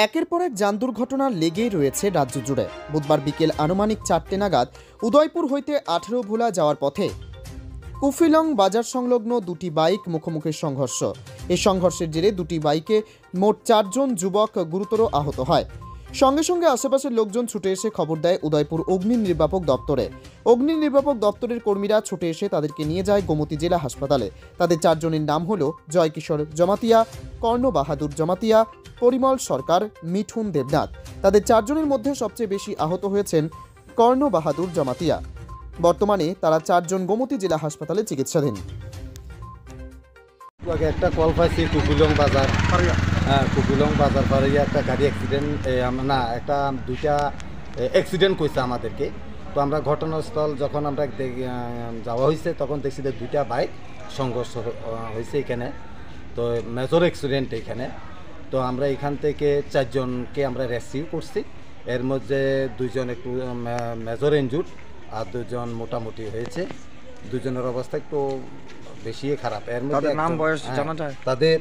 একের পর এক যান দুর্ঘটনা লেগেই রয়েছে রাজ্য জুড়ে। বুধবার বিকেল আনুমানিক 4টে নাগাদ উদয়পুর হইতে 18 ভোলা যাওয়ার পথে কুফিলং বাজার সংলগ্ন দুটি বাইক মুখোমুখি সংঘর্ষ। এই সংঘর্ষের জেরে দুটি বাইকে মোট 4 জন যুবক গুরুতর আহত হয়। সঙ্গে সঙ্গে আশেপাশের লোকজন ছুটে এসে খবর দেয় উদয়পুর অগ্নি নির্বাপক দপ্তরে। অগ্নি নির্বাপক দপ্তরের কর্মীরা ছুটে এসে তাদেরকে নিয়ে যায় গোমতী জেলা হাসপাতালে। তাদের 4 জনের নাম হল জয়কিশোর জমাতিয়া, কর্ণ বাহাদুর জমাতিয়া, পরিমল সরকার, মিঠুন দেবনাথ। তাদের 4 জনের মধ্যে সবচেয়ে বেশি আহত হয়েছেন কর্ণ বাহাদুর জমাতিয়া। বর্তমানে তারা 4 জন গোমতী জেলা হাসপাতালে চিকিৎসাধীন। একটা কল পাইছি কুকুলং বাজার, কুকুলং বাজার পাড়িয়া একটা গাড়ি অ্যাক্সিডেন্ট, একটা দুইটা অ্যাক্সিডেন্ট করেছে আমাদেরকে। তো আমরা ঘটনাস্থল যখন আমরা যাওয়া হয়েছে তখন দেখছি যে দুইটা বাইক সংঘর্ষ হয়েছে এখানে। তো মেজর অ্যাক্সিডেন্ট এখানে। তো আমরা এখান থেকে 4 জনকে আমরা রেস্কিউ করছি। এর মধ্যে 2 জন একটু মেজর ইনজুর্ড আর 2 জন মোটামুটি হয়েছে। 2 জনের অবস্থা একটু বেশি খারাপ। এর মধ্যে নাম বয়স জানা যায়? তাদের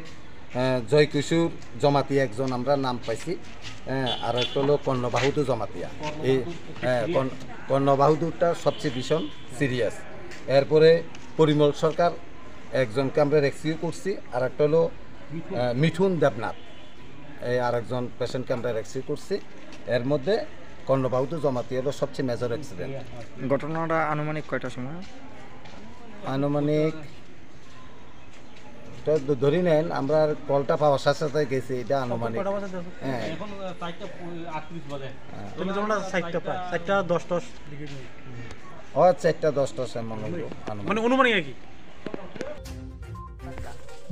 জয়কিশোর জমাতিয়া একজন আমরা নাম পাইছি, আর একটা হলো কর্ণ বাহাদুর জমাতিয়া। এই কর্ণ বাহাদুরটা সবচেয়ে ভীষণ সিরিয়াস। এরপরে পরিমল সরকার একজনকে আমরা রেস্কিউ করছি, আর একটা হলো মিঠুন দেবনাথ, এই আরেকজন পেশেন্টকে আমরা রেস্কিউ করছি। এর মধ্যে কর্ণ বাহাদুর জমাতিয়া হলো সবচেয়ে মেজর অ্যাক্সিডেন্ট। ঘটনাটা আনুমানিক কয়টার সময়? আনুমানিক ধরি নেন, আমরা কলটা পাওয়ার সাথে সাথে গেছি, এটা আনুমানিক ও 4:10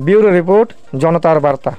ব্যুরো রিপোর্ট, জনতার বার্তা।